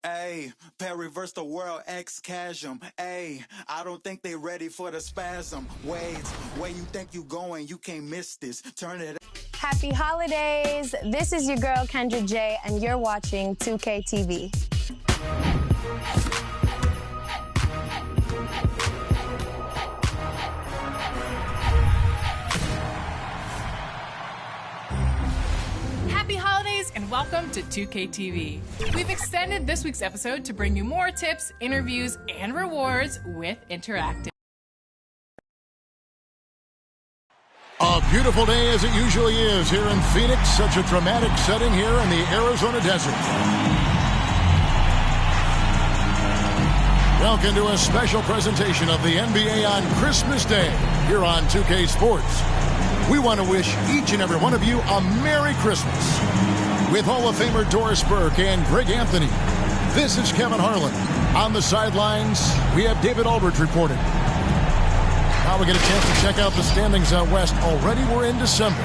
Ayy, reverse the world, X-Chasm. Ayy, I don't think they ready for the spasm. Wait, where you think you going? You can't miss this. Turn it. Happy holidays. This is your girl, Kendra J, and you're watching 2K TV. Happy holidays and welcome to 2K TV. We've extended this week's episode to bring you more tips, interviews, and rewards with Interactive. A beautiful day as it usually is here in Phoenix. Such a dramatic setting here in the Arizona desert. Welcome to a special presentation of the NBA on Christmas Day here on 2K Sports. We want to wish each and every one of you a Merry Christmas. With Hall of Famer Doris Burke and Greg Anthony, this is Kevin Harlan. On the sidelines, we have David Aldridge reporting. Now we get a chance to check out the standings out west. Already we're in December.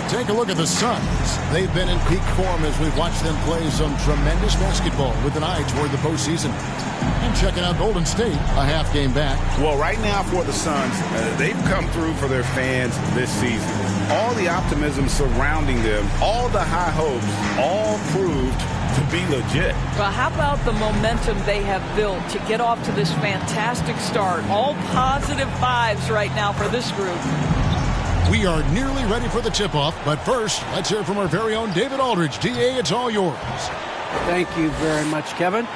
Take a look at the Suns. They've been in peak form as we've watched them play some tremendous basketball with an eye toward the postseason. And checking out Golden State, a half game back. Well, right now for the Suns, they've come through for their fans this season. All the optimism surrounding them, all the high hopes, all proved to be legit. Well, how about the momentum they have built to get off to this fantastic start? All positive vibes right now for this group. We are nearly ready for the tip-off, but first, let's hear from our very own David Aldridge. DA, it's all yours. Thank you very much, Kevin.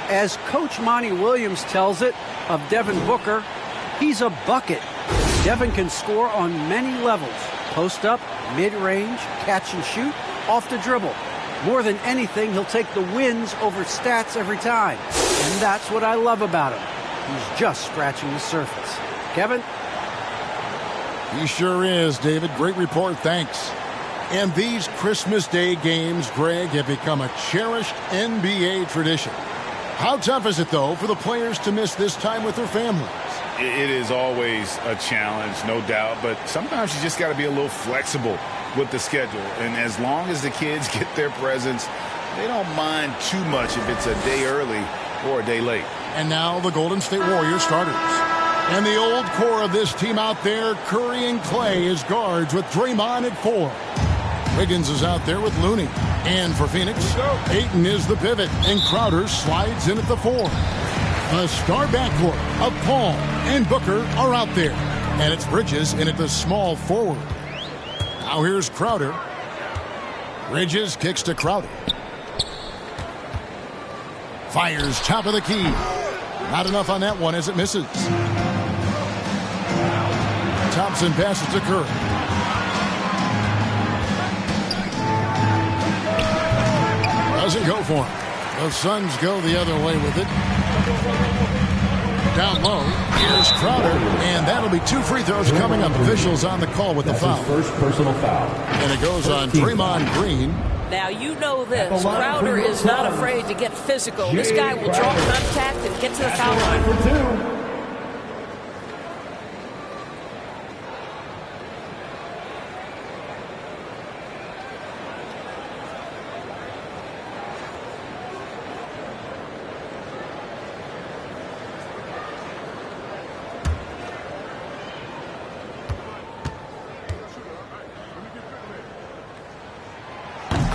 As Coach Monty Williams tells it of Devin Booker, he's a bucket. Devin can score on many levels. Post up, mid-range, catch and shoot, off the dribble. More than anything, he'll take the wins over stats every time. And that's what I love about him. He's just scratching the surface. Kevin? He sure is, David. Great report, thanks. And these Christmas Day games, Greg, have become a cherished NBA tradition. How tough is it, though, for the players to miss this time with their families? It is always a challenge, no doubt, but sometimes you just got to be a little flexible with the schedule. And as long as the kids get their presents, they don't mind too much if it's a day early or a day late. And now the Golden State Warriors starters. And the old core of this team out there, Curry and Clay as guards with Draymond at 4. Wiggins is out there with Looney. And for Phoenix, Ayton is the pivot, and Crowder slides in at the 4. A star backcourt of Paul and Booker are out there. And it's Bridges in at the small forward. Now here's Crowder. Bridges kicks to Crowder. Fires top of the key. Not enough on that one as it misses. Thompson passes to Curry. Doesn't go for him. The Suns go the other way with it. Down low, here's Crowder, and that'll be 2 free throws coming up. Officials on the call with the foul. First personal foul. And it goes on Draymond Green. Now, you know this. Crowder is not afraid to get physical. This guy will draw contact and get to the foul line.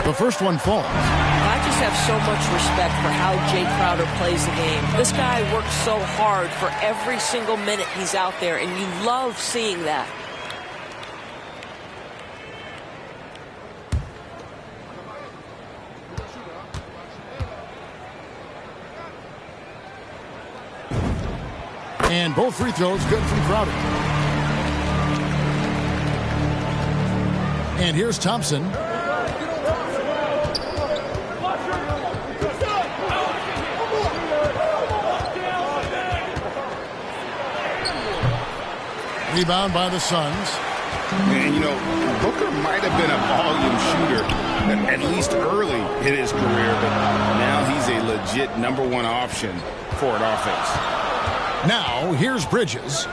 The first one falls. I just have so much respect for how Jay Crowder plays the game. This guy works so hard for every single minute he's out there, and you love seeing that. And both free throws good from Crowder. And here's Thompson. Rebound by the Suns. And, you know, Booker might have been a volume shooter, at least early in his career, but now he's a legit #1 option for an offense. Now, here's Bridges.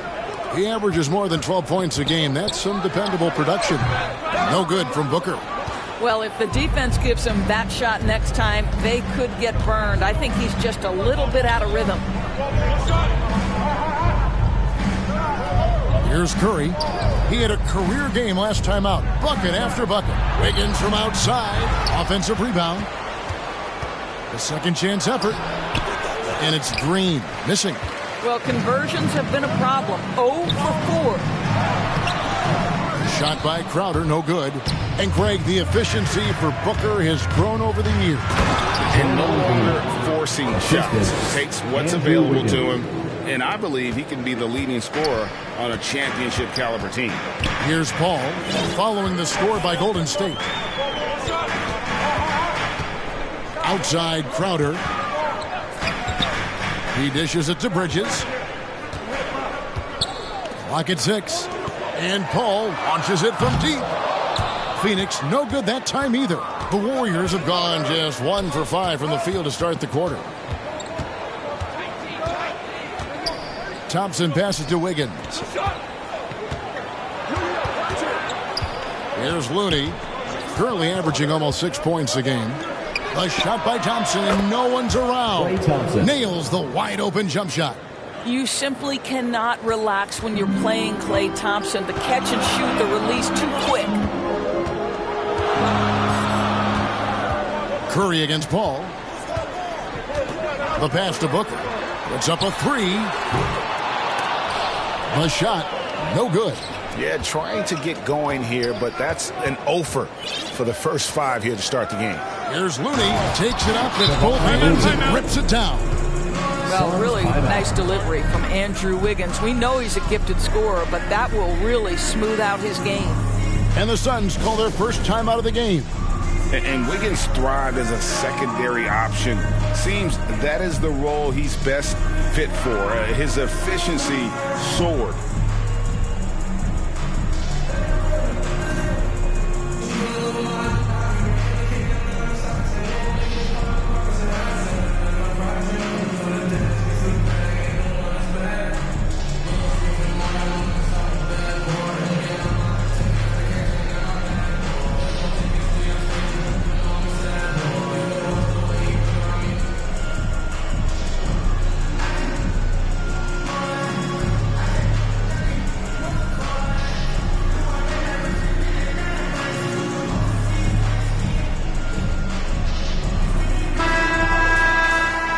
He averages more than 12 points a game. That's some dependable production. No good from Booker. Well, if the defense gives him that shot next time, they could get burned. I think he's just a little bit out of rhythm. Here's Curry. He had a career game last time out. Bucket after bucket. Wiggins from outside. Offensive rebound. A second chance effort. And it's Green. Missing. Well, conversions have been a problem. 0 for 4. Shot by Crowder, no good. And Greg, the efficiency for Booker has grown over the years. And no longer forcing shots. Takes what's available to him. And I believe he can be the leading scorer on a championship caliber team. Here's Paul following the score by Golden State. Outside Crowder. He dishes it to Bridges. Clock at 6. And Paul launches it from deep. Phoenix no good that time either. The Warriors have gone just 1 for 5 from the field to start the quarter. Thompson passes to Wiggins. Here's Looney, currently averaging almost 6 points a game. A shot by Thompson, and no one's around. Nails the wide-open jump shot. You simply cannot relax when you're playing Klay Thompson. The catch and shoot, the release too quick. Curry against Paul. The pass to Booker. Puts up a 3. The shot, no good. Yeah, trying to get going here, but that's an offer for the first 5 here to start the game. Here's Looney, takes it up with both hands and rips it down. Well, really nice delivery from Andrew Wiggins. We know he's a gifted scorer, but that will really smooth out his game. And the Suns call their first time out of the game. And Wiggins thrived as a secondary option. Seems that is the role he's best fit for. His efficiency soared.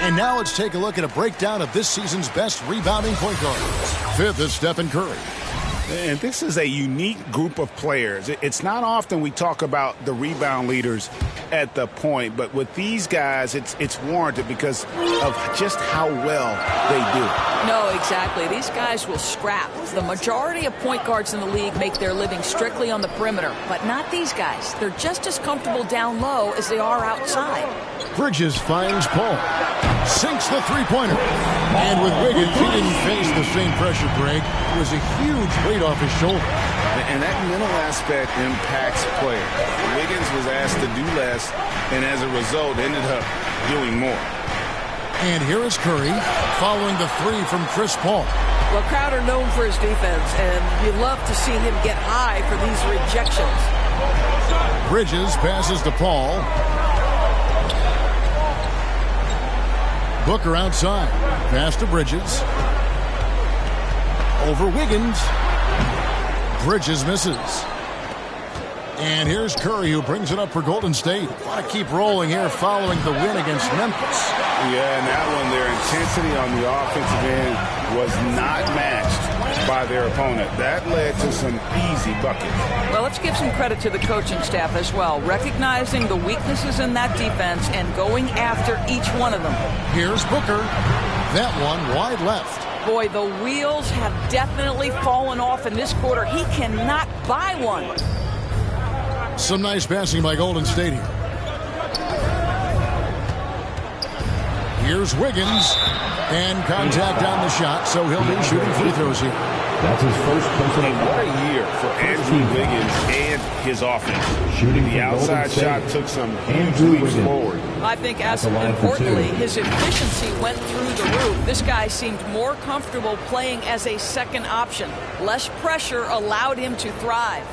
And now let's take a look at a breakdown of this season's best rebounding point guards. 5th is Stephen Curry. And this is a unique group of players. It's not often we talk about the rebound leaders at the point, but with these guys, it's warranted because of just how well they do. No, exactly. These guys will scrap. The majority of point guards in the league make their living strictly on the perimeter, but not these guys. They're just as comfortable down low as they are outside. Bridges finds Paul. Sinks the three-pointer. And with Wiggins, he didn't face the same pressure, Greg. It was a huge weight off his shoulder. And that mental aspect impacts players. Wiggins was asked to do less, and as a result, ended up doing more. And here is Curry, following the 3 from Chris Paul. Well, Crowder known for his defense, and you love to see him get high for these rejections. Bridges passes to Paul. Booker outside. Pass to Bridges. Over Wiggins. Bridges misses. And here's Curry, who brings it up for Golden State. Want to keep rolling here following the win against Memphis. Yeah, and that one, their intensity on the offensive end was not matched by their opponent. That led to some easy buckets. Well, let's give some credit to the coaching staff as well, recognizing the weaknesses in that defense and going after each one of them. Here's Booker. That one wide left. Boy, the wheels have definitely fallen off in this quarter. He cannot buy one. Some nice passing by Golden State here. Here's Wiggins. And contact on the shot, so he'll be shooting free throws here. That's his first personal. What a year for Andrew Wiggins and his offense. Shooting the outside shot took some huge leaps forward. I think as importantly, his efficiency went through the roof. This guy seemed more comfortable playing as a second option. Less pressure allowed him to thrive.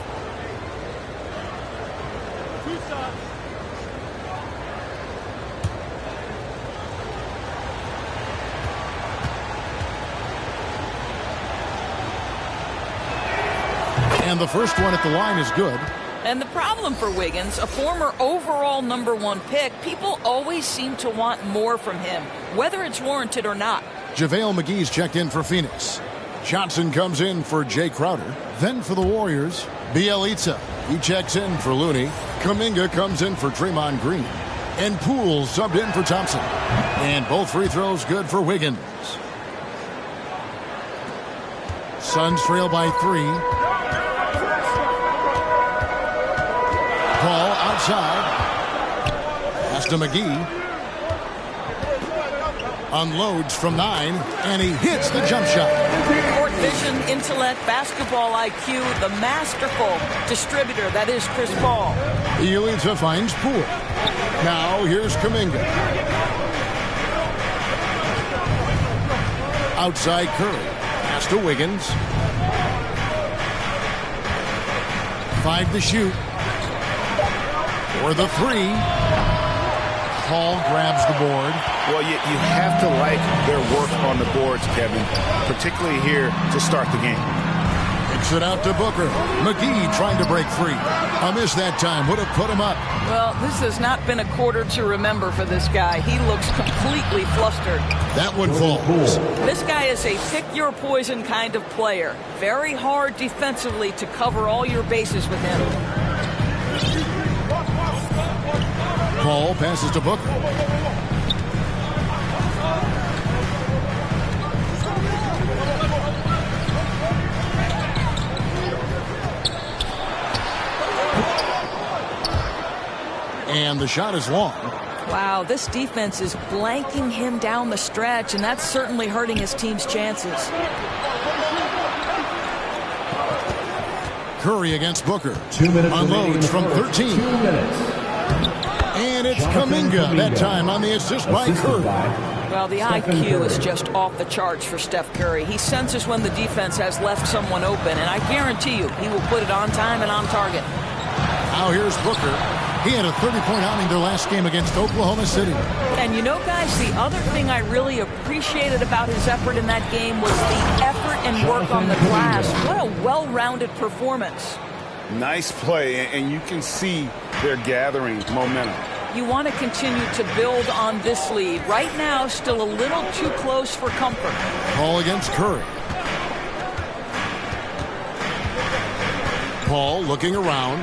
And the first one at the line is good. And the problem for Wiggins, a former overall #1 pick, people always seem to want more from him, whether it's warranted or not. JaVale McGee's checked in for Phoenix. Johnson comes in for Jay Crowder. Then for the Warriors, Bjelica. He checks in for Looney. Kuminga comes in for Draymond Green. And Poole subbed in for Thompson. And both free throws good for Wiggins. Suns trail by 3. Paul outside. Pass to McGee. Unloads from 9, and he hits the jump shot. Court vision, intellect, basketball IQ, the masterful distributor that is Chris Paul. Bjelica finds Poole. Now here's Kuminga. Outside Curry. Pass to Wiggins. 5 to shoot. For the 3. Paul grabs the board. Well, you have to like their work on the boards, Kevin, particularly here to start the game. Kicks it out to Booker. McGee trying to break free. A miss that time would have put him up. Well, this has not been a quarter to remember for this guy. He looks completely flustered. That one falls. This guy is a pick-your-poison kind of player. Very hard defensively to cover all your bases with him. Paul passes to Booker. And the shot is long. Wow, this defense is blanking him down the stretch, and that's certainly hurting his team's chances. Curry against Booker. 2 minutes unloads from 13. 2 minutes. And it's Kuminga that time on the assist by Curry. Well, the IQ is just off the charts for Steph Curry. He senses when the defense has left someone open, and I guarantee you he will put it on time and on target. Now here's Booker. He had a 30-point outing their last game against Oklahoma City. And you know, guys, the other thing I really appreciated about his effort in that game was the effort and work on the glass. What a well-rounded performance. Nice play, and you can see they're gathering momentum. You want to continue to build on this lead. Right now, still a little too close for comfort. Paul against Curry. Paul looking around.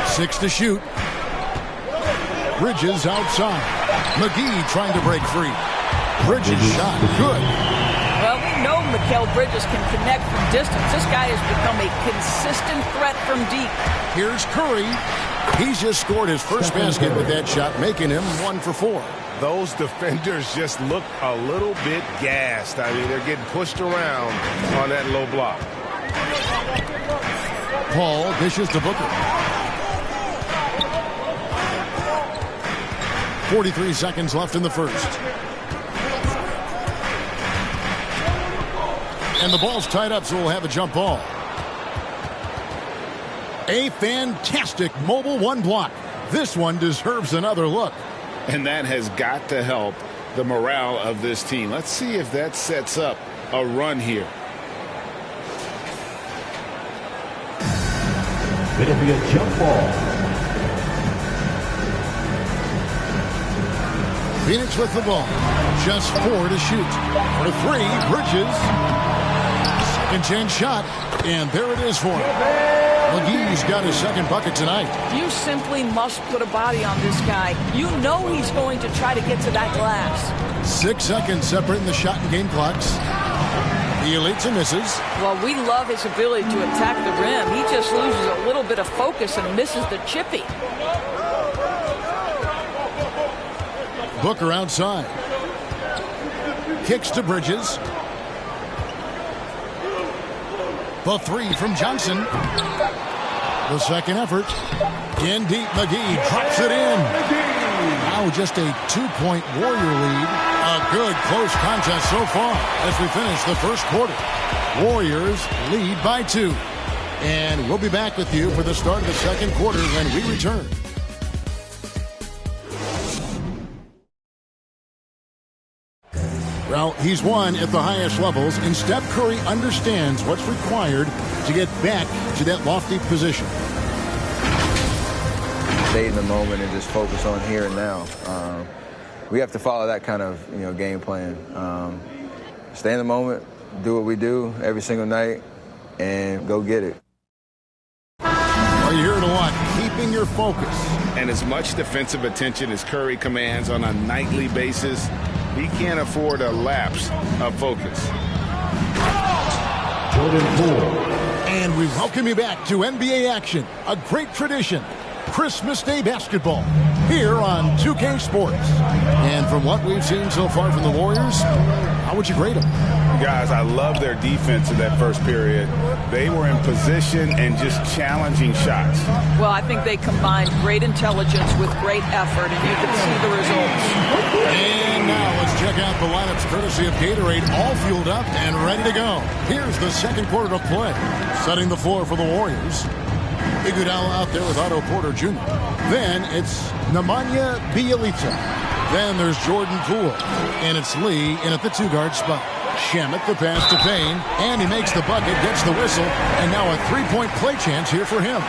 6 to shoot. Bridges outside. McGee trying to break free. Bridges shot good. Well, we know Mikal Bridges can connect from distance. This guy has become a consistent threat from deep. Here's Curry. He's just scored his first basket with that shot, making him 1 for 4. Those defenders just look a little bit gassed. I mean, they're getting pushed around on that low block. Paul dishes to Booker. 43 seconds left in the first. And the ball's tied up, so we'll have a jump ball. A fantastic mobile 1 block. This one deserves another look. And that has got to help the morale of this team. Let's see if that sets up a run here. It'll be a jump ball. Phoenix with the ball. Just 4 to shoot. For 3, Bridges. Second chance shot. And there it is for him. McGee's got his second bucket tonight. You simply must put a body on this guy. You know he's going to try to get to that glass. 6 seconds separating the shot and game clocks. Bjelica misses. Well, we love his ability to attack the rim. He just loses a little bit of focus and misses the chippy. Booker outside. Kicks to Bridges. The 3 from Johnson. The second effort. In deep, McGee drops it in. Now just a 2-point Warrior lead. A good close contest so far as we finish the first quarter. Warriors lead by 2. And we'll be back with you for the start of the second quarter when we return. Well, he's won at the highest levels, and Steph Curry understands what's required to get back to that lofty position. Stay in the moment and just focus on here and now. We have to follow that kind of game plan. Stay in the moment, do what we do every single night, and go get it. Well, you hear it a lot, keeping your focus. And as much defensive attention as Curry commands on a nightly basis, he can't afford a lapse of focus. Jordan Poole. And we welcome you back to NBA action, a great tradition. Christmas Day basketball here on 2K Sports. And from what we've seen so far from the Warriors, how would you grade them? Guys, I love their defense in that first period. They were in position and just challenging shots. Well, I think they combined great intelligence with great effort, and you can see the results. And now let's check out the lineups courtesy of Gatorade, all fueled up and ready to go. Here's the second quarter of play. Setting the floor for the Warriors. Iguodala out there with Otto Porter Jr. Then it's Nemanja Bjelica. Then there's Jordan Poole. And it's Lee in at the two-guard spot. Shamet the pass to Payne. And he makes the bucket, gets the whistle. And now a three-point play chance here for him.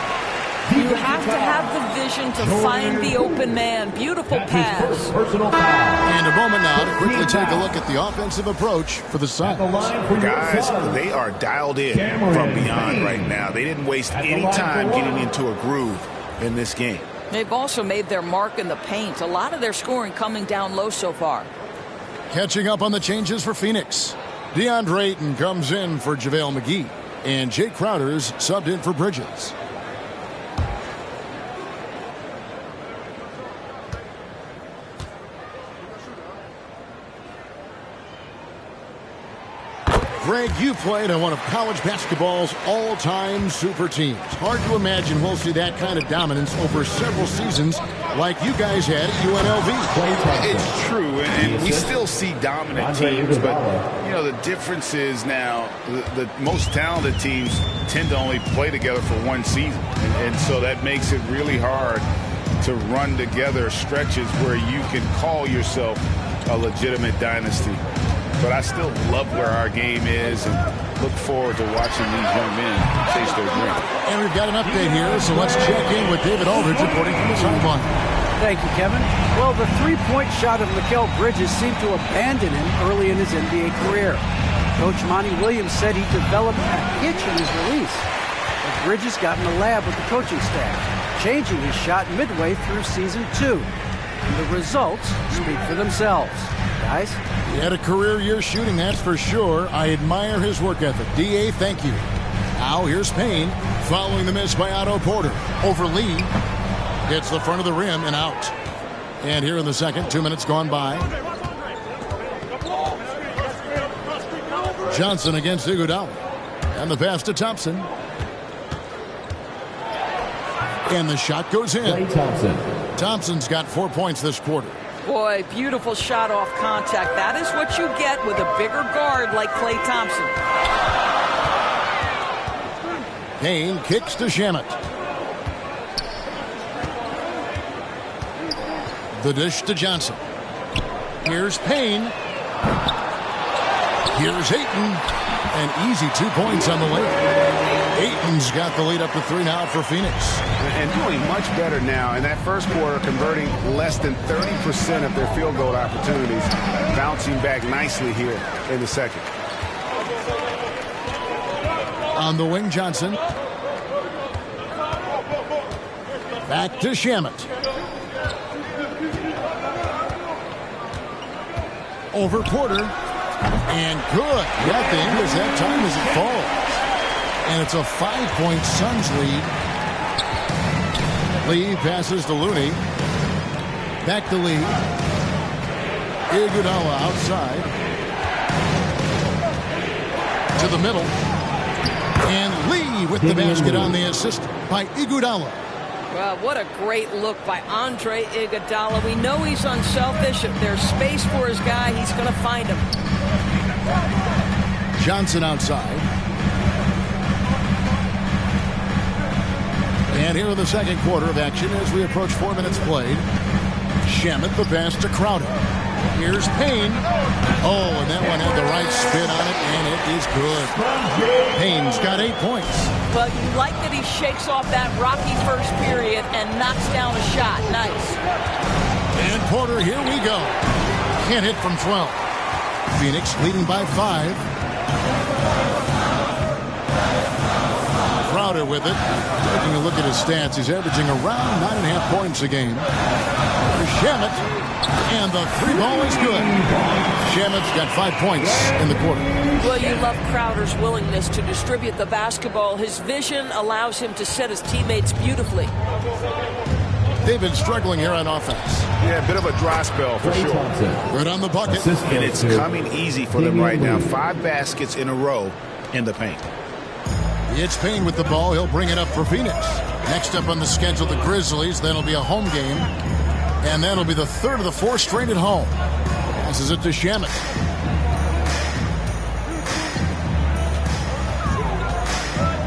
You have to have the vision to find the open man. Beautiful pass. And a moment now to quickly take a look at the offensive approach for the Suns. Guys, they are dialed in from beyond right now. They didn't waste any time getting into a groove in this game. They've also made their mark in the paint. A lot of their scoring coming down low so far. Catching up on the changes for Phoenix. DeAndre Ayton comes in for JaVale McGee. And Jake Crowder's subbed in for Bridges. Greg, you played on one of college basketball's all-time super teams. Hard to imagine we'll see that kind of dominance over several seasons like you guys had at UNLV. It's true, and we still see dominant teams, but, the difference is now the most talented teams tend to only play together for one season, and so that makes it really hard to run together stretches where you can call yourself a legitimate dynasty. But I still love where our game is and look forward to watching these young men chase their dream. And we've got an update here, so let's check in with David Aldridge reporting from the sideline. Thank you, Kevin. Well, the three-point shot of Mikal Bridges seemed to abandon him early in his NBA career. Coach Monty Williams said he developed a hitch in his release. But Bridges got in the lab with the coaching staff, changing his shot midway through season 2. And the results speak for themselves. Guys? He had a career year shooting, that's for sure. I admire his work ethic. D.A., thank you. Now here's Payne, following the miss by Otto Porter. Over Lee. Hits the front of the rim and out. And here in the second, 2 minutes gone by. Johnson against Iguodala. And the pass to Thompson. And the shot goes in. Thompson's got 4 points this quarter. Boy, beautiful shot off contact. That is what you get with a bigger guard like Klay Thompson. Payne kicks to Shamet. The dish to Johnson. Here's Payne. Here's Ayton. An easy 2 points on the layup. Ayton's got the lead up to 3 now for Phoenix. And doing much better now. In that first quarter, converting less than 30% of their field goal opportunities. Bouncing back nicely here in the second. On the wing, Johnson. Back to Shamet. Over Porter. And good. Got the English that time as it falls. And it's a 5-point Suns lead. Lee passes to Looney. Back to Lee. Iguodala outside. To the middle. And Lee with the basket on the assist by Iguodala. Well, what a great look by Andre Iguodala. We know he's unselfish. If there's space for his guy, he's going to find him. Johnson outside. And here in the second quarter of action as we approach 4 minutes played. Shamet the pass to Crowder. Here's Payne. Oh, and that one had the right spin on it, and it is good. Payne's got 8 points. Well, you like that he shakes off that rocky first period and knocks down a shot. Nice. And Porter, here we go. Can't hit from 12. Phoenix leading by 5. Crowder with it. Taking a look at his stats, he's averaging around 9.5 points a game. Shamet, and the 3 ball is good. Shamet's got 5 points in the quarter. Well, you love Crowder's willingness to distribute the basketball. His vision allows him to set his teammates beautifully. They've been struggling here on offense. Yeah, a bit of a dry spell for sure. Right on the bucket. And it's coming easy for them right now. 5 baskets in a row in the paint. It's Payne with the ball. He'll bring it up for Phoenix. Next up on the schedule, the Grizzlies. That'll be a home game. And that'll be the 3rd of the 4 straight at home. Passes it to Shamet.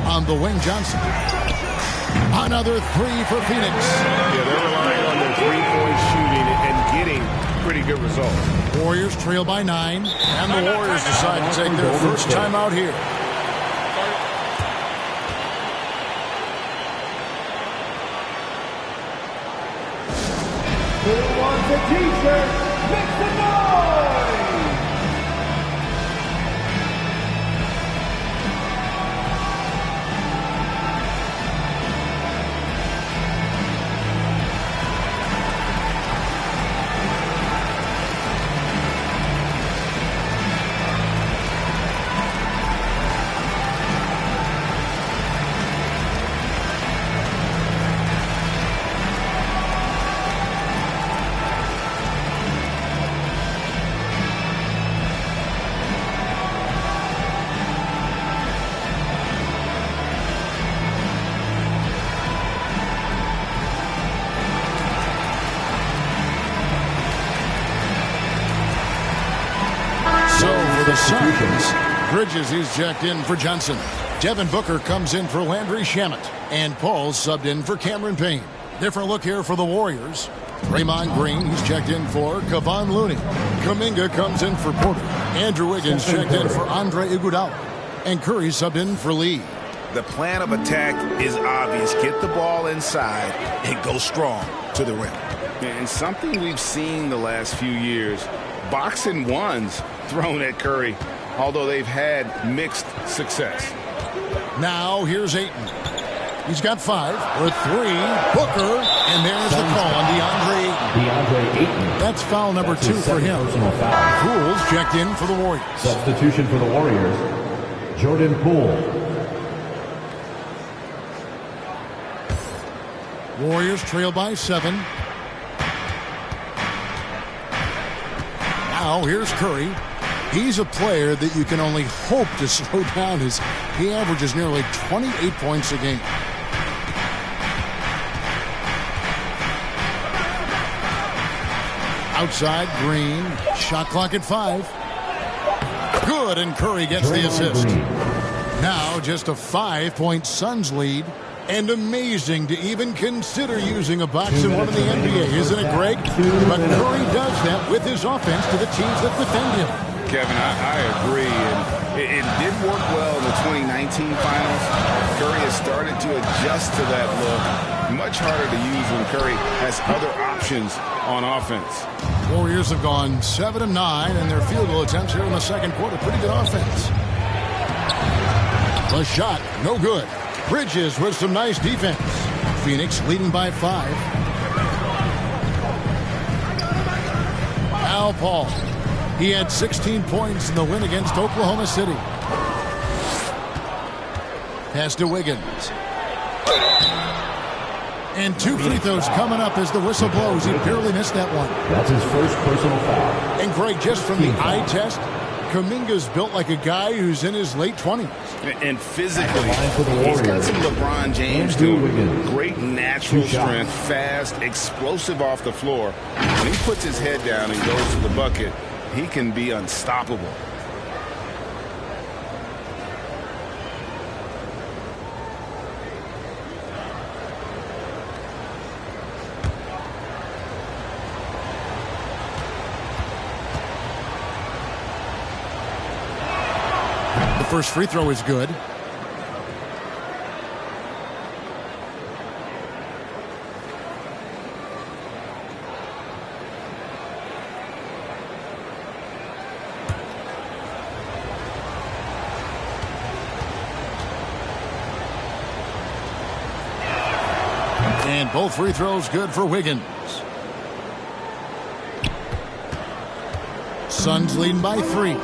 On the wing, Johnson. Another 3 for Phoenix. Yeah, they're relying on their 3-point shooting and getting pretty good results. Warriors trail by 9. And the Warriors decide to take their first time out here. Who wants a t-shirt? Make some noise! Bridges, he's checked in for Johnson. Devin Booker comes in for Landry Shamet. And Paul subbed in for Cameron Payne. Different look here for the Warriors. Draymond Green, he's checked in for Kevon Looney. Kuminga comes in for Porter. Andrew Wiggins checked in for Andre Iguodala. And Curry subbed in for Lee. The plan of attack is obvious. Get the ball inside and go strong to the rim. And something we've seen the last few years, boxing ones thrown at Curry, although they've had mixed success. Now here's Ayton. He's got 5 with 3. Booker, and there's the call on DeAndre Ayton. That's foul number 2 for him. Poole's checked in for the Warriors. Substitution for the Warriors, Jordan Poole. Warriors trail by 7. Now here's Curry. He's a player that you can only hope to slow down as he averages nearly 28 points a game. Outside, Green. Shot clock at 5. Good, and Curry gets the assist. Now just a 5-point Suns lead. And amazing to even consider using a boxing one in the NBA, isn't it, Greg? But Curry does that with his offense to the teams that defend him. Kevin, I agree. And it did work well in the 2019 finals. Curry has started to adjust to that look. Much harder to use when Curry has other options on offense. Warriors have gone 7 of 9 in their field goal attempts here in the second quarter. Pretty good offense. The shot, no good. Bridges with some nice defense. Phoenix leading by 5. Al Paul. He had 16 points in the win against Oklahoma City. Pass to Wiggins. And 2 free throws coming up as the whistle blows. He barely missed that one. That's his first personal foul. And Greg, just from the eye test, Kuminga's built like a guy who's in his late 20s. And physically, he's got some LeBron James to him. Great natural strength, fast, explosive off the floor. When he puts his head down and goes to the bucket, he can be unstoppable. first free throw is good. And both free throws good for Wiggins. Suns leading by 3.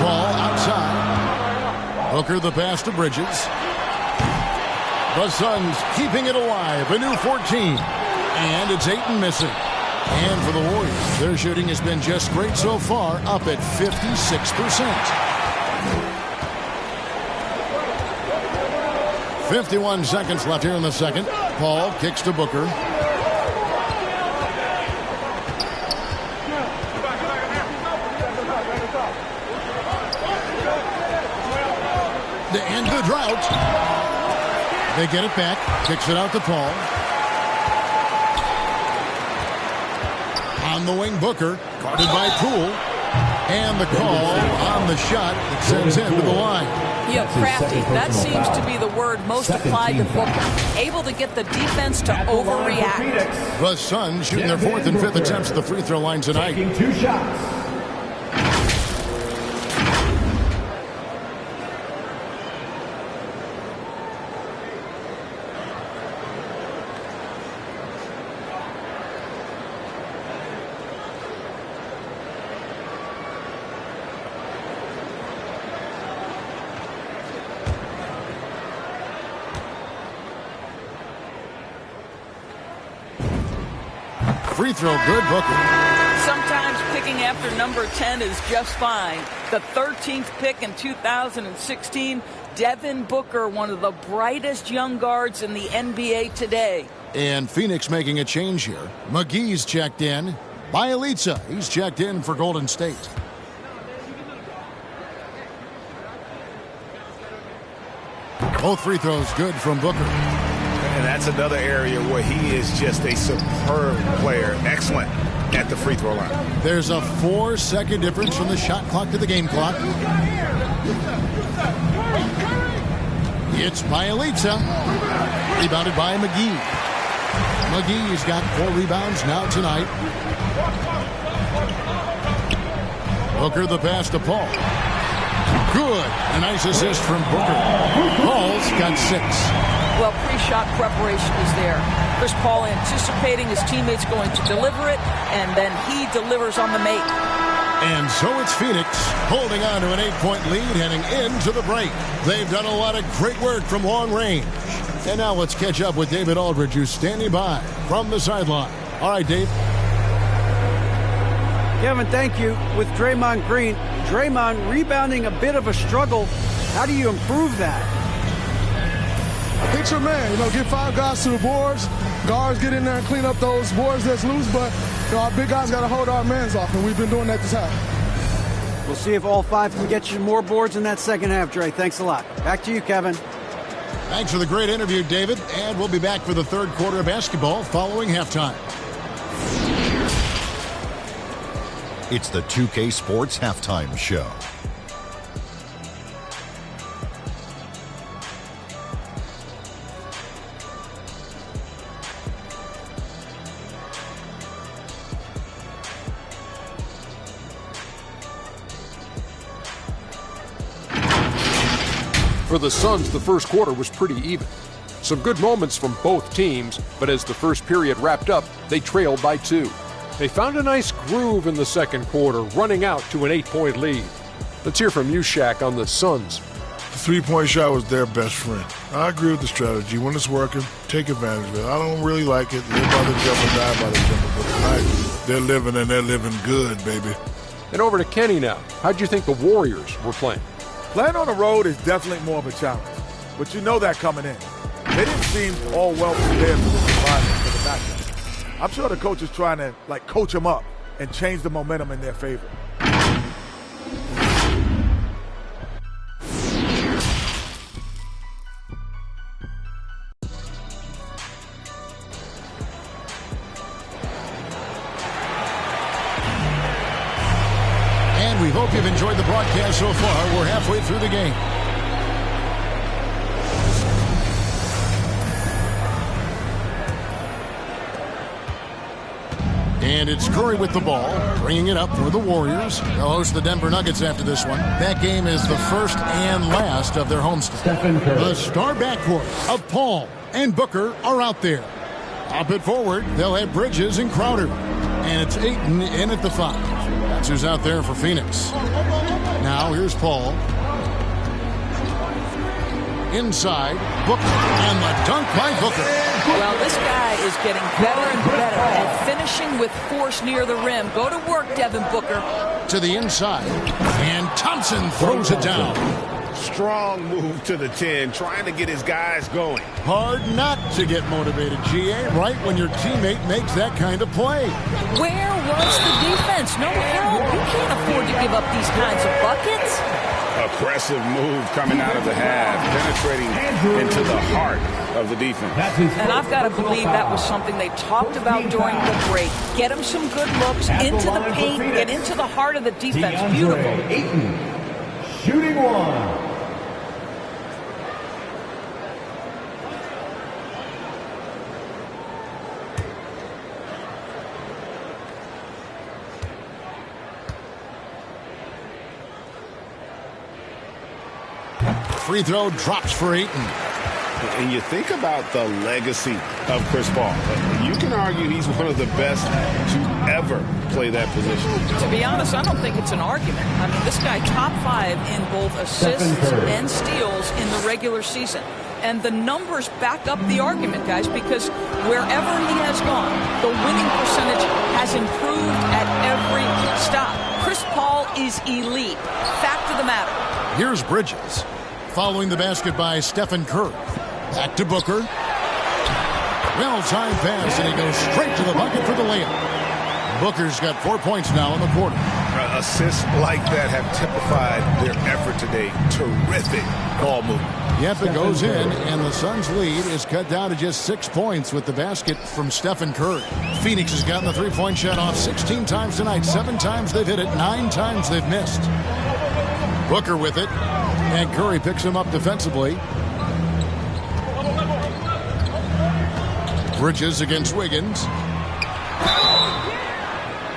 Ball outside. Booker the pass to Bridges. The Suns keeping it alive. A new 14. And it's Ayton missing. And for the Warriors, their shooting has been just great so far, up at 56%. 51 seconds left here in the second. Paul kicks to Booker. To end the drought. They get it back. Kicks it out to Paul. On the wing, Booker. Guarded by Poole. And the call on the shot that sends him to the line. Yeah, crafty. That seems to be the word most applied to Booker. Able to get the defense to overreact. The Suns shooting their 4th and 5th attempts at the free throw line tonight. Taking 2 shots. Free throw good, Booker. Sometimes picking after number 10 is just fine. The 13th pick in 2016, Devin Booker, one of the brightest young guards in the NBA today. And Phoenix making a change here. McGee's checked in. Bielitsa, he's checked in for Golden State. Both free throws good from Booker. And that's another area where he is just a superb player. Excellent at the free throw line. There's a 4-second difference from the shot clock to the game clock. It's Bielitsa. Rebounded by McGee. McGee's got 4 rebounds now tonight. Booker the pass to Paul. Good. A nice assist from Booker. Paul's got 6. Well, pre-shot preparation is there. Chris Paul anticipating his teammates going to deliver it, and then he delivers on the make. And so it's Phoenix holding on to an 8-point lead heading into the break. They've done a lot of great work from long range. And now let's catch up with David Aldridge, who's standing by from the sideline. All right, Dave. Kevin, thank you. With Draymond Green, Draymond rebounding a bit of a struggle. How do you improve that? Hit your man, get 5 guys to the boards. Guards get in there and clean up those boards that's loose, but our big guys got to hold our mans off, and we've been doing that this half. We'll see if all 5 can get you more boards in that second half, Dre. Thanks a lot. Back to you, Kevin. Thanks for the great interview, David. And we'll be back for the third quarter of basketball following halftime. It's the 2K Sports Halftime Show. For the Suns, the first quarter was pretty even. Some good moments from both teams, but as the first period wrapped up, they trailed by 2. They found a nice groove in the second quarter, running out to an 8-point lead. Let's hear from you, Shaq, on the Suns. The three-point shot was their best friend. I agree with the strategy. When it's working, take advantage of it. I don't really like it. Live by the jumper, die by the jumper. But tonight, they're living, and they're living good, baby. And over to Kenny now. How'd you think the Warriors were playing? Playing on the road is definitely more of a challenge, but you know that coming in. They didn't seem all well prepared for this environment for the matchup. I'm sure the coach is trying to coach them up and change the momentum in their favor. We hope you've enjoyed the broadcast so far. We're halfway through the game. And it's Curry with the ball, bringing it up for the Warriors. They'll host the Denver Nuggets after this one. That game is the first and last of their homestand. The star backcourt of Paul and Booker are out there. Up it forward, they'll have Bridges and Crowder. And it's Ayton in at the 5. That's who's out there for Phoenix. Now here's Paul. Inside, Booker, and the dunk by Booker. Well, this guy is getting better and better at finishing with force near the rim. Go to work, Devin Booker. To the inside, and Thompson throws it down. Strong move to the 10, trying to get his guys going. Hard not to get motivated, GA, right when your teammate makes that kind of play. Where was the defense? No help. You can't afford to give up these kinds of buckets. Aggressive move coming out of the half, penetrating into the heart of the defense. And I've got to believe that was something they talked about during the break. Get them some good looks into the paint, get into the heart of the defense. Beautiful. Ayton, shooting one. Free throw drops for Ayton. And you think about the legacy of Chris Paul. You can argue he's one of the best to ever play that position. To be honest, I don't think it's an argument. I mean, this guy top 5 in both assists and steals in the regular season. And the numbers back up the argument, guys, because wherever he has gone, the winning percentage has improved at every stop. Chris Paul is elite. Fact of the matter. Here's Bridges. Following the basket by Stephen Curry. Back to Booker. Well-timed pass, and he goes straight to the bucket for the layup. Booker's got 4 points now in the quarter. Assists like that have typified their effort today. Terrific ball movement. Yep, it goes in, and the Suns' lead is cut down to just 6 points with the basket from Stephen Curry. Phoenix has gotten the three-point shot off 16 times tonight. 7 times they've hit it, 9 times they've missed. Booker with it, and Curry picks him up defensively. Bridges against Wiggins.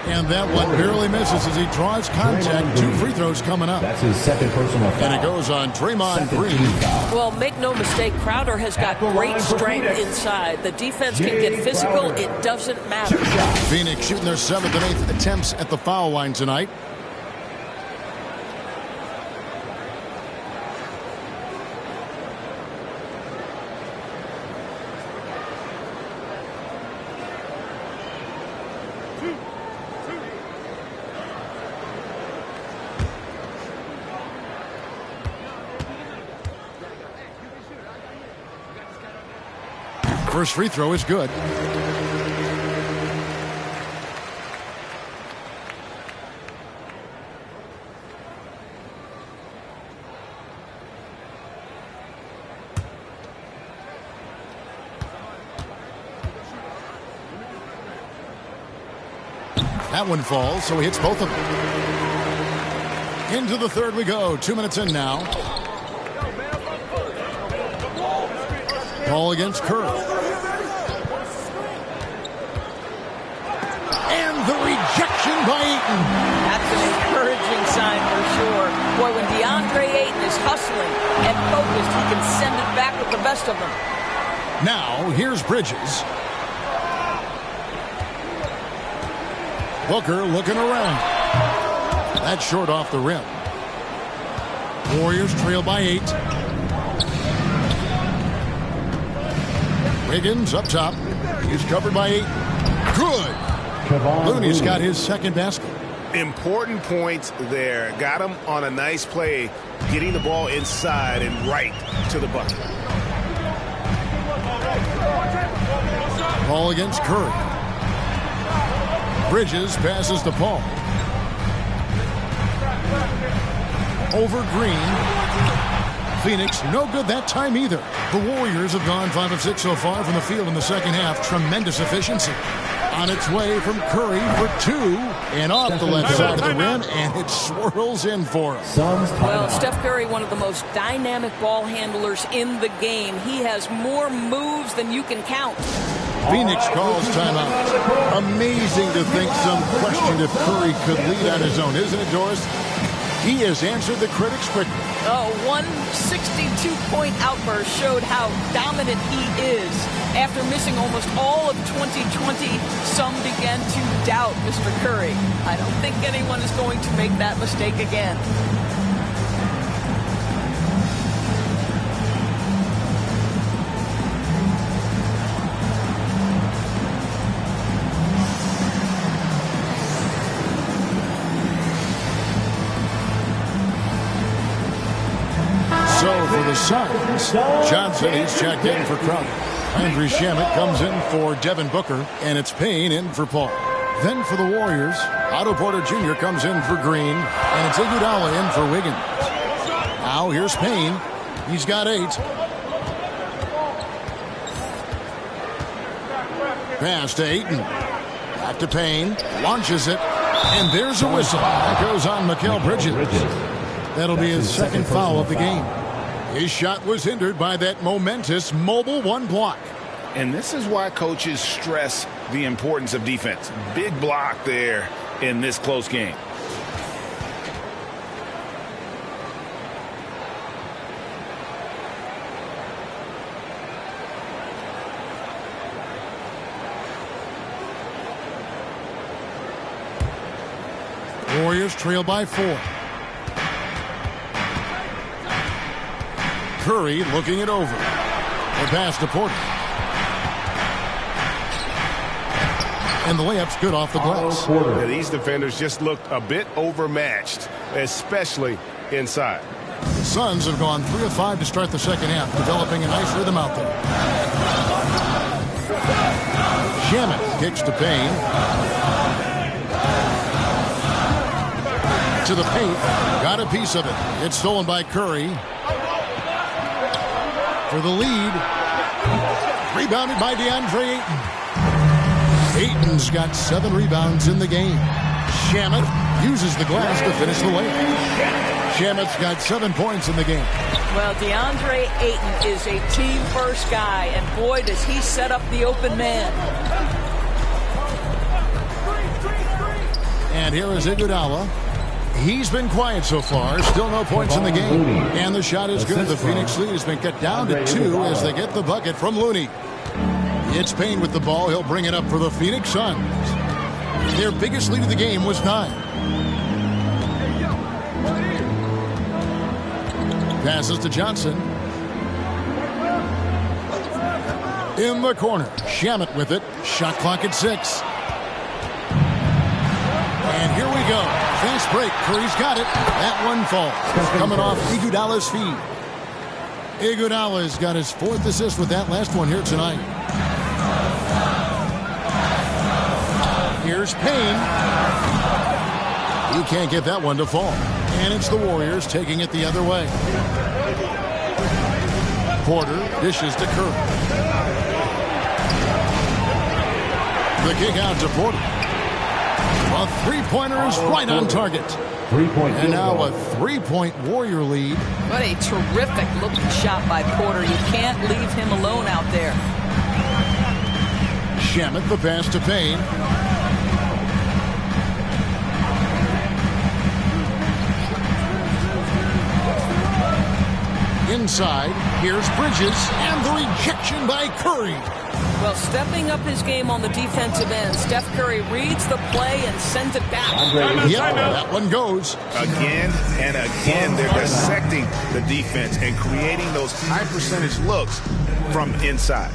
And that one barely misses as he draws contact. 2 free throws coming up. That's his second personal foul. And it goes on Draymond Green. Well, make no mistake, Crowder has got great strength inside. The defense can get physical. It doesn't matter. Phoenix shooting their 7th and 8th attempts at the foul line tonight. First free throw is good. That one falls, so he hits both of them. Into the third we go. 2 minutes in now. Ball against Curry. The rejection by Ayton. That's an encouraging sign for sure. Boy, when DeAndre Ayton is hustling and focused, he can send it back with the best of them. Now, here's Bridges. Booker looking around. That's short off the rim. Warriors trail by 8. Wiggins up top. He's covered by 8. Good. Looney's got his second basket. Important points there. Got him on a nice play, getting the ball inside and right to the bucket. Ball against Curry. Bridges passes to Paul. Over Green. Phoenix, no good that time either. The Warriors have gone 5 of 6 so far from the field in the second half. Tremendous efficiency. On its way from Curry for 2 and off the left side of the rim, and it swirls in for him. Well, Steph Curry, one of the most dynamic ball handlers in the game. He has more moves than you can count. Phoenix calls timeout. Amazing to think some questioned if Curry could lead on his own, isn't it, Doris? He has answered the critics quickly. One 62-point outburst showed how dominant he is. After missing almost all of 2020, some began to doubt Mr. Curry. I don't think anyone is going to make that mistake again. So for the Suns, Johnson, he's checked in for Crowder. Andrew Shamet comes in for Devin Booker, and it's Payne in for Paul. Then for the Warriors, Otto Porter Jr. comes in for Green, and it's Iguodala in for Wiggins. Now here's Payne. He's got 8. Pass to Ayton. Back to Payne. Launches it. And there's a whistle. That goes on Mikal Bridges. That'll be his second foul of the game. His shot was hindered by that momentous mobile 1 block. And this is why coaches stress the importance of defense. Big block there in this close game. Warriors trail by 4. Curry looking it over. The pass to Porter. And the layup's good off the glass. Yeah, these defenders just looked a bit overmatched, especially inside. The Suns have gone 3 of 5 to start the second half, developing a nice rhythm out there. Shamet kicks to Payne. To the paint. Got a piece of it. It's stolen by Curry. For the lead. Rebounded by DeAndre Ayton. Ayton's got 7 rebounds in the game. Shamet uses the glass to finish the layup. Shamet's got 7 points in the game. Well, DeAndre Ayton is a team-first guy, and boy, does he set up the open man. And here is Iguodala. He's been quiet so far. Still no points in the game. And the shot is good. The Phoenix lead has been cut down to 2 as they get the bucket from Looney. It's Payne with the ball. He'll bring it up for the Phoenix Suns. Their biggest lead of the game was 9. Passes to Johnson. In the corner. Shamet with it. Shot clock at 6. And here we go. Fast break. Curry's got it. That one falls. Coming off Iguodala's feet. Iguodala's got his 4th assist with that last one here tonight. Here's Payne. You can't get that one to fall. And it's the Warriors taking it the other way. Porter dishes to Curry. The kick out to Porter. A 3-pointer is right on target. And now a 3-point Warrior lead. What a terrific looking shot by Porter. You can't leave him alone out there. Shamet the pass to Payne. Inside, here's Bridges, and the rejection by Curry. Well, stepping up his game on the defensive end, Steph Curry reads the play and sends it back. Yep, that one goes. Again and again, they're dissecting the defense and creating those high percentage looks from inside.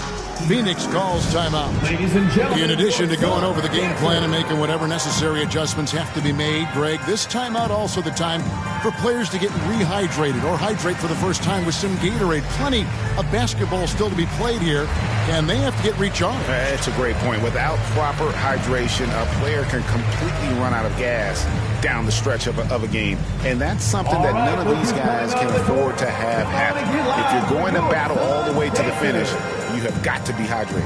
Phoenix calls timeout. Ladies and gentlemen, in addition to going over the game plan and making whatever necessary adjustments have to be made, Greg, this timeout also the time for players to get rehydrated or hydrate for the first time with some Gatorade. Plenty of basketball still to be played here, and they have to get recharged. That's a great point. Without proper hydration, a player can completely run out of gas down the stretch of a game. And that's something that none of these guys can afford to have happen. If you're going to battle all the way to the finish, you have got to be hydrated.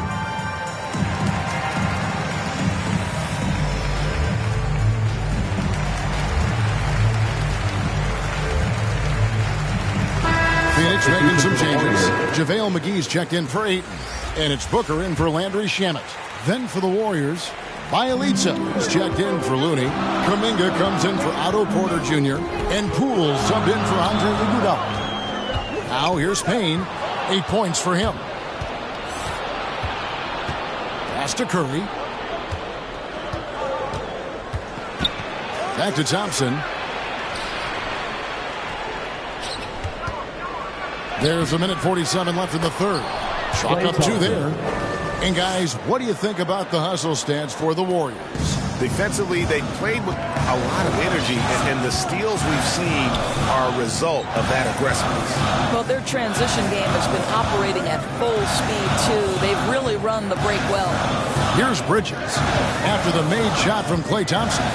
Phoenix making some changes. JaVale McGee's checked in for Ayton. And it's Booker in for Landry Shamet. Then for the Warriors, Bielitsa is checked in for Looney. Kuminga comes in for Otto Porter Jr. And Poole subbed in for Andre Iguodala. Now here's Payne. 8 points for him. Pass to Curry. Back to Thompson. There's a minute 47 left in the third. Chalk up 2 there. And guys, what do you think about the hustle stance for the Warriors? Defensively, they played with a lot of energy, and the steals we've seen are a result of that aggressiveness. Well, their transition game has been operating at full speed, too. They've really run the break well. Here's Bridges. After the made shot from Klay Thompson,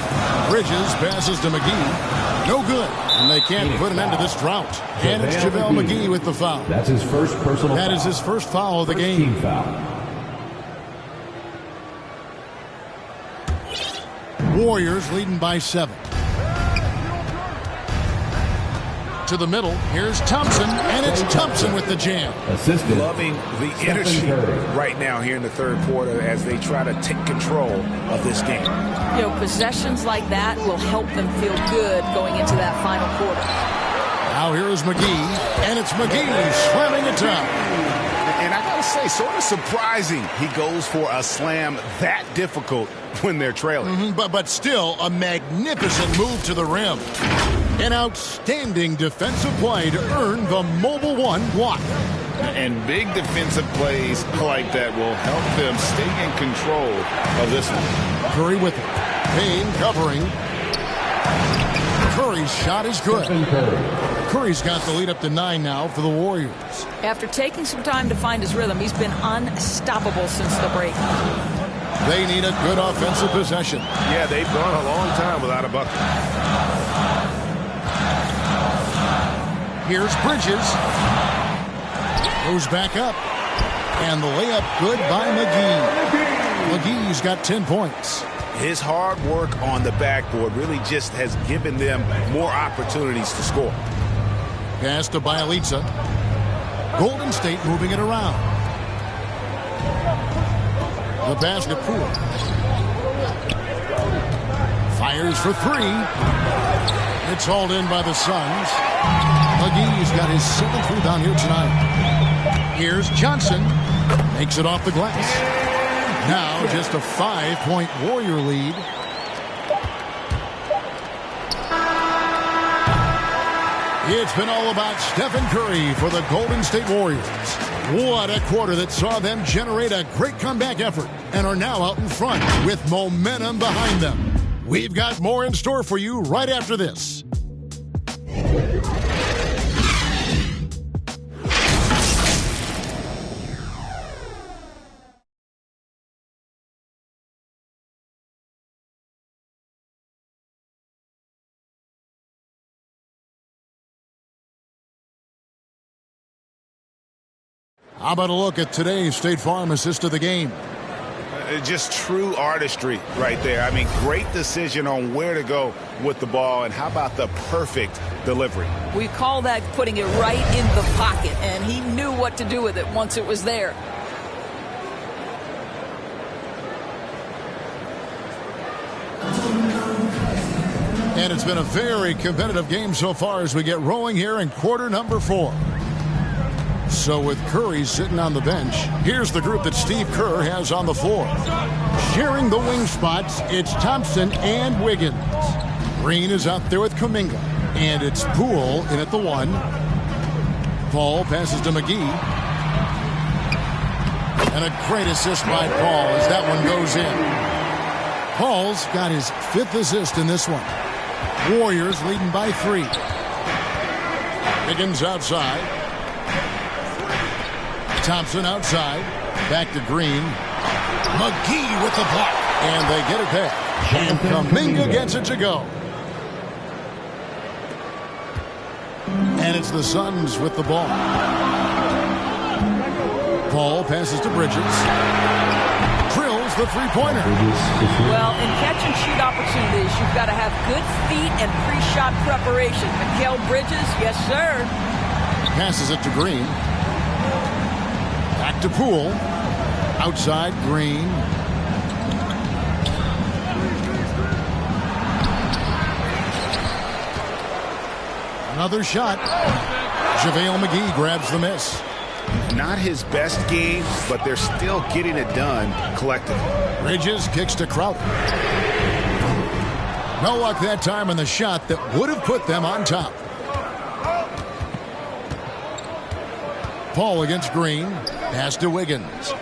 Bridges passes to McGee. No good. And they can't put an end to this drought. And it's JaVale McGee with the foul. That's his first personal foul. That is his first foul of the game. Team foul. Warriors leading by 7. To the middle, here's Thompson, and it's Thompson with the jam. Assistant. Loving the energy right now here in the third quarter as they try to take control of this game. You know, possessions like that will help them feel good going into that final quarter. Now here is McGee, and it's McGee slamming it down. And I gotta say, sort of surprising he goes for a slam that difficult when they're trailing. But still a magnificent move to the rim. An outstanding defensive play to earn the Mobile One block. And big defensive plays like that will help them stay in control of this one. Curry with it. Payne covering. Curry's shot is good. Curry's got the lead up to 9 now for the Warriors. After taking some time to find his rhythm, he's been unstoppable since the break. They need a good offensive possession. Yeah, they've gone a long time without a bucket. Here's Bridges. Goes back up. And the layup good by McGee. McGee's got 10 points. His hard work on the backboard really just has given them more opportunities to score. Pass to Bielitsa. Golden State moving it around. The basket Poole. Fires for 3. It's hauled in by the Suns. McGee's got his 7th rebound here tonight. Here's Johnson. Makes it off the glass. Now just a 5-point Warrior lead. It's been all about Stephen Curry for the Golden State Warriors. What a quarter that saw them generate a great comeback effort and are now out in front with momentum behind them. We've got more in store for you right after this. How about a look at today's State Farm assist of the game? Just true artistry right there. I mean, great decision on where to go with the ball, and how about the perfect delivery? We call that putting it right in the pocket, and he knew what to do with it once it was there. And it's been a very competitive game so far as we get rolling here in quarter number 4. So with Curry sitting on the bench, here's the group that Steve Kerr has on the floor. Sharing the wing spots, it's Thompson and Wiggins. Green is out there with Kuminga. And it's Poole in at the 1. Paul passes to McGee. And a great assist by Paul as that one goes in. Paul's got his 5th assist in this one. Warriors leading by 3. Higgins outside. Thompson outside. Back to Green. McGee with the block. And they get it there. And Kuminga gets it to go. And it's the Suns with the ball. Paul passes to Bridges. Drills the three-pointer. Well, in catch-and-shoot opportunities, you've got to have good feet and pre-shot preparation. Mikal Bridges, yes, sir. Passes it to Green. Back to Poole. Outside, Green. Another shot. JaVale McGee grabs the miss. Not his best game, but they're still getting it done collectively. Bridges kicks to Crowder. No luck that time on the shot that would have put them on top. Paul against Green. Pass to Wiggins.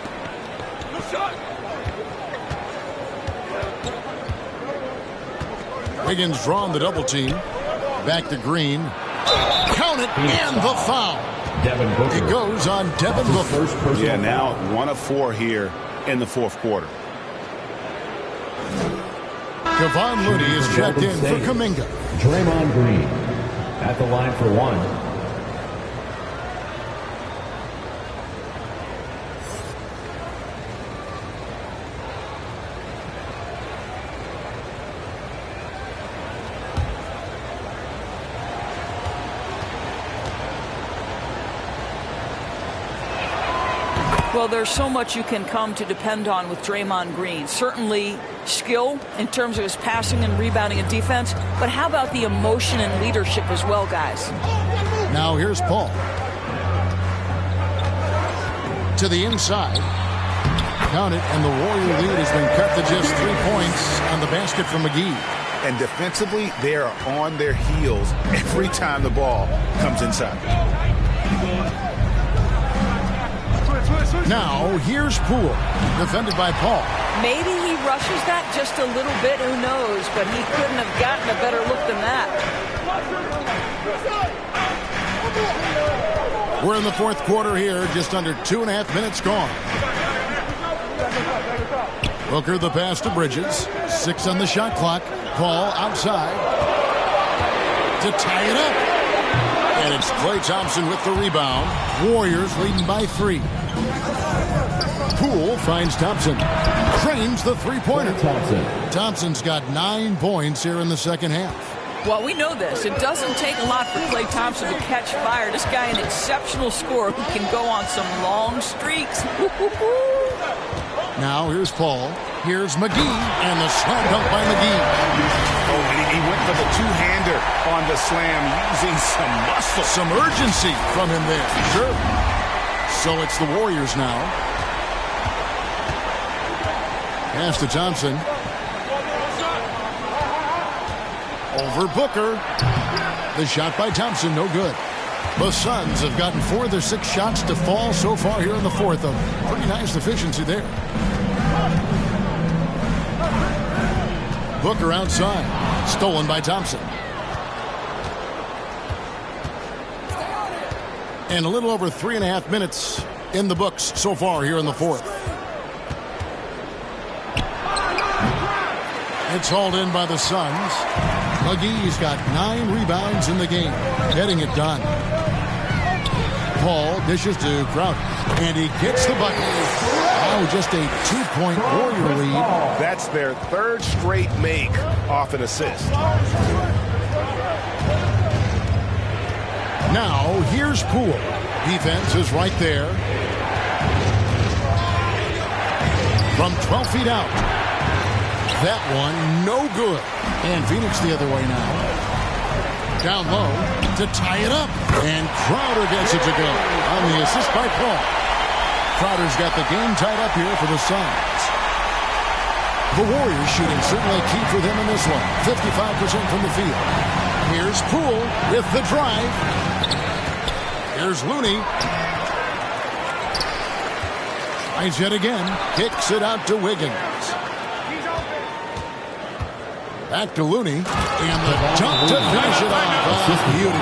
Wiggins drawing the double team. Back to Green. Count it, and the foul. Devin Booker. It goes on Devin Booker. Yeah, now 1 of 4 here in the 4th quarter. Kevon Looney is checked in for Kuminga. Draymond Green at the line for 1. Well, there's so much you can come to depend on with Draymond Green. Certainly skill in terms of his passing and rebounding and defense, but how about the emotion and leadership as well, guys? Now here's Paul. To the inside. Count it, and the Warrior lead has been cut to just 3 points on the basket from McGee. And defensively, they are on their heels every time the ball comes inside. Now, here's Poole, defended by Paul. Maybe he rushes that just a little bit, who knows, but he couldn't have gotten a better look than that. We're in the 4th quarter here, just under 2.5 minutes gone. Booker the pass to Bridges, 6 on the shot clock. Paul outside to tie it up. And it's Klay Thompson with the rebound. Warriors leading by 3. Poole finds Thompson. Drains the three-pointer. Thompson's got 9 points here in the second half. Well, we know this. It doesn't take a lot for Klay Thompson to catch fire. This guy, an exceptional scorer who can go on some long streaks. Now here's Paul. Here's McGee, and the slam dunk by McGee. Oh, he went for the two-hander on the slam, using some muscle. Some urgency from him there. Sure. So it's the Warriors now. Pass to Thompson. Over Booker. The shot by Thompson, no good. The Suns have gotten 4 of their 6 shots to fall so far here in the 4th. A pretty nice efficiency there. Booker outside. Stolen by Thompson. And a little over 3.5 minutes in the books so far here in the 4th. It's hauled in by the Suns. McGee's got 9 rebounds in the game, getting it done. Paul dishes to Crowder, and he gets the bucket. Now just a 2-point Warrior lead. That's their 3rd straight make off an assist. Now here's Poole. Defense is right there. From 12 feet out. That one, no good. And Phoenix the other way now. Down low to tie it up. And Crowder gets it to go on the assist by Paul. Crowder's got the game tied up here for the Suns. The Warriors shooting certainly key for them in this one. 55% from the field. Here's Poole with the drive. Here's Looney. Tries yet again. Kicks it out to Wiggins. Back to Looney. And the dunk to finish it off. Beauty.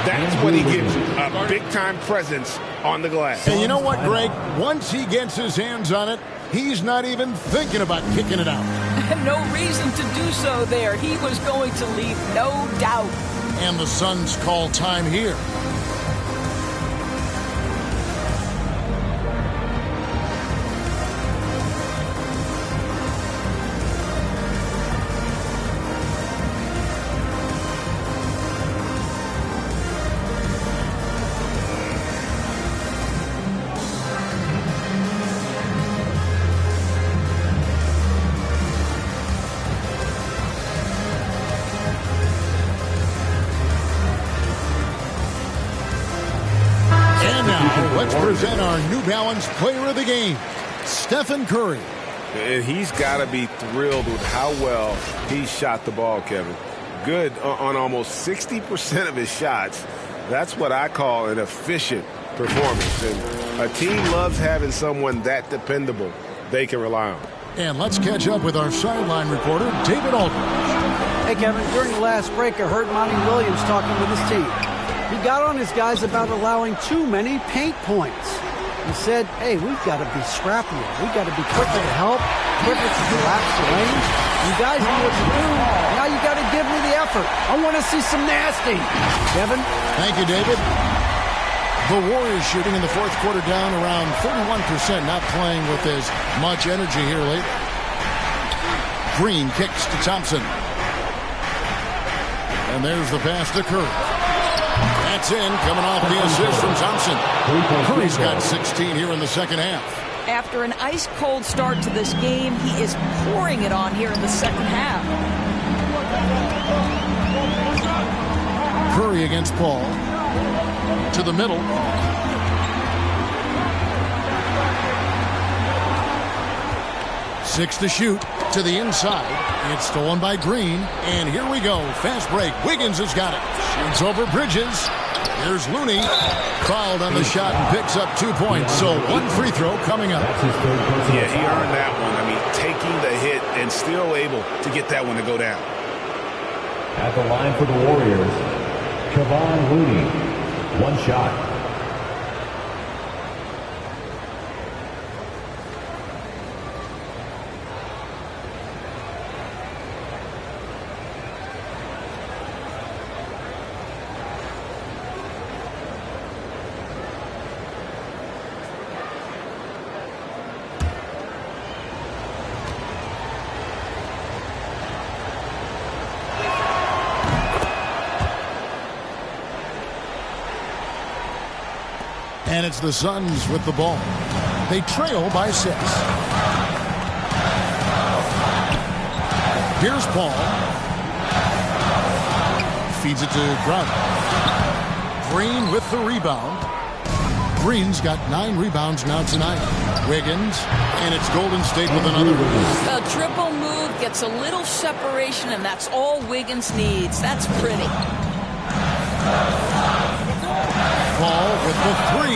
That's when he gives a big-time presence on the glass. And you know what, Greg? Once he gets his hands on it, he's not even thinking about kicking it out. No reason to do so there. He was going to leave, no doubt. And the Suns call time here. Let's present our New Balance Player of the Game, Stephen Curry. And he's got to be thrilled with how well he shot the ball, Kevin. Good on almost 60% of his shots. That's what I call an efficient performance. And a team loves having someone that dependable they can rely on. And let's catch up with our sideline reporter, David Aldridge. Hey, Kevin, during the last break, I heard Monty Williams talking with his team. He got on his guys about allowing too many paint points. He said, hey, we've got to be scrappier. We've got to be quicker to help, quicker to collapse the lane. You guys know what to do. Now you got to give me the effort. I want to see some nasty. Kevin? Thank you, David. The Warriors shooting in the fourth quarter down around 31%, not playing with as much energy here lately. Green kicks to Thompson. And there's the pass to Curry. That's in, coming off the assist from Thompson. Curry's got 16 here in the second half. After an ice-cold start to this game, he is pouring it on here in the second half. Curry against Paul. To the middle. Six to shoot. To the inside. It's stolen by Green. And here we go. Fast break. Wiggins has got it. Shoots over Bridges. Here's Looney. Fouled on the shot and picks up 2 points. So one free throw coming up. Yeah, he earned that one. I mean, taking the hit and still able to get that one to go down. At the line for the Warriors, Kevon Looney. One shot. And it's the Suns with the ball. They trail by 6. Here's Paul. Feeds it to Crowder. Green with the rebound. Green's got 9 rebounds now tonight. Wiggins, and it's Golden State with another. A triple move gets a little separation, and that's all Wiggins needs. That's pretty. Paul with the 3.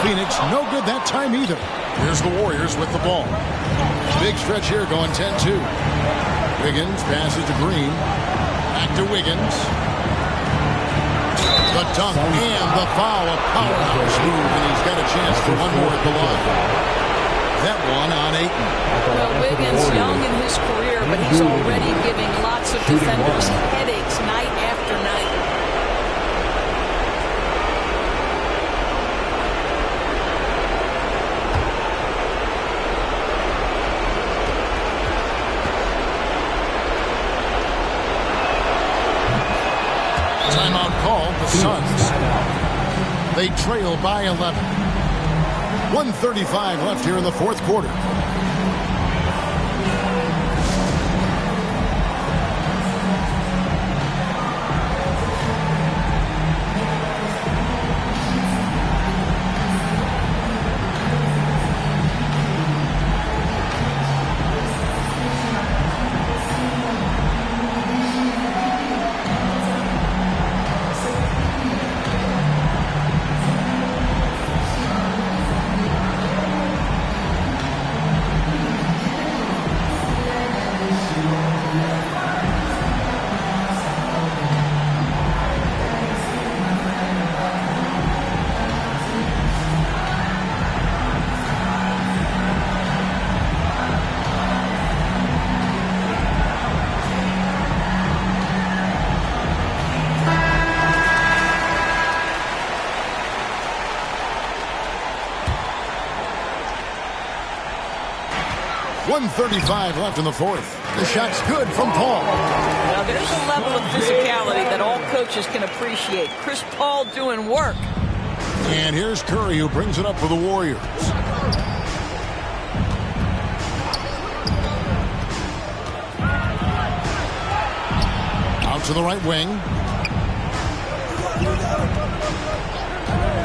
Phoenix no good that time either. Here's the Warriors with the ball. Big stretch here going 10-2. Wiggins passes to Green. Back to Wiggins. The dunk and the foul. A powerhouse move, and he's got a chance for one more at the line. That one on Ayton. Well, Wiggins young in his career, but he's already giving lots of defenders headaches night after night. Timeout called the Suns. They trail by 11. 1:35 left here in the fourth quarter. 1:35 left in the fourth. The shot's good from Paul. Now there's a level of physicality that all coaches can appreciate. Chris Paul doing work. And here's Curry, who brings it up for the Warriors. Out to the right wing.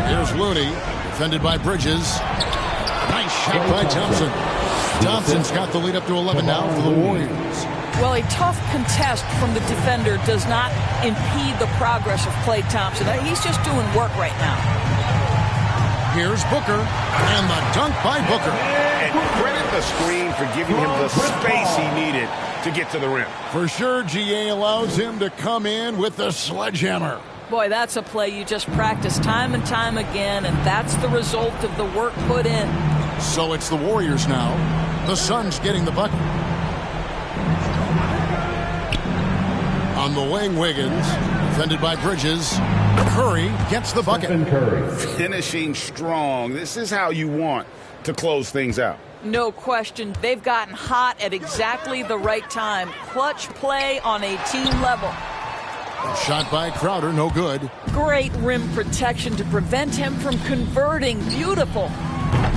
Here's Looney, defended by Bridges. Nice shot by Thompson. Thompson's got the lead up to 11 now for the Warriors. Well, a tough contest from the defender does not impede the progress of Klay Thompson. He's just doing work right now. Here's Booker, and the dunk by Booker. And credit the screen for giving him the space he needed to get to the rim. For sure, GA allows him to come in with the sledgehammer. Boy, that's a play you just practice time and time again, and that's the result of the work put in. So it's the Warriors now. The Suns getting the bucket. On the wing, Wiggins, defended by Bridges. Curry gets the bucket. Finishing strong. This is how you want to close things out. No question. They've gotten hot at exactly the right time. Clutch play on a team level. Shot by Crowder, no good. Great rim protection to prevent him from converting. Beautiful.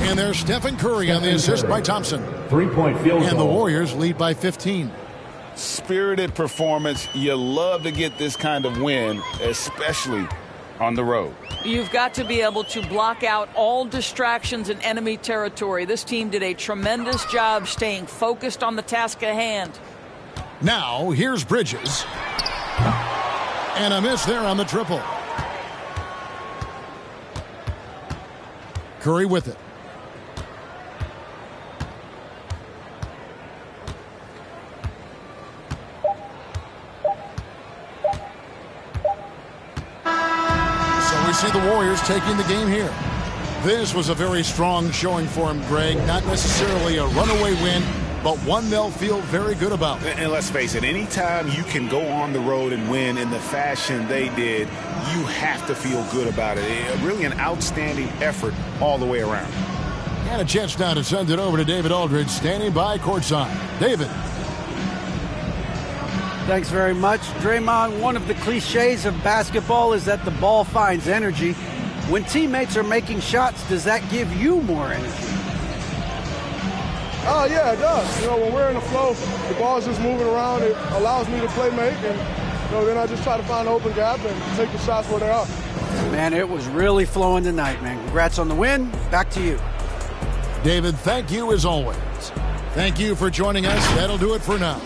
And there's Stephen Curry on the assist by Thompson. 3-point field goal. And the Warriors lead by 15. Spirited performance. You love to get this kind of win, especially on the road. You've got to be able to block out all distractions in enemy territory. This team did a tremendous job staying focused on the task at hand. Now, here's Bridges. And a miss there on the triple. Curry with it. So we see the Warriors taking the game here. This was a very strong showing for him, Greg. Not necessarily a runaway win, but one they'll feel very good about. And let's face it, anytime you can go on the road and win in the fashion they did, you have to feel good about it. Really an outstanding effort all the way around. And a chance now to send it over to David Aldridge, standing by courtside. David. Thanks very much. Draymond, one of the cliches of basketball is that the ball finds energy. When teammates are making shots, does that give you more energy? Oh, yeah, it does. You know, when we're in the flow, the ball's just moving around. It allows me to play make, and you know, then I just try to find an open gap and take the shots where they are. Man, it was really flowing tonight, man. Congrats on the win. Back to you. David, thank you as always. Thank you for joining us. That'll do it for now.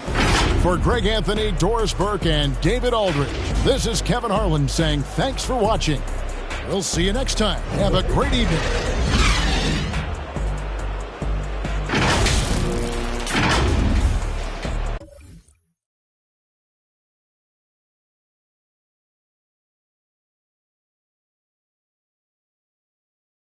For Greg Anthony, Doris Burke, and David Aldridge, this is Kevin Harlan saying thanks for watching. We'll see you next time. Have a great evening.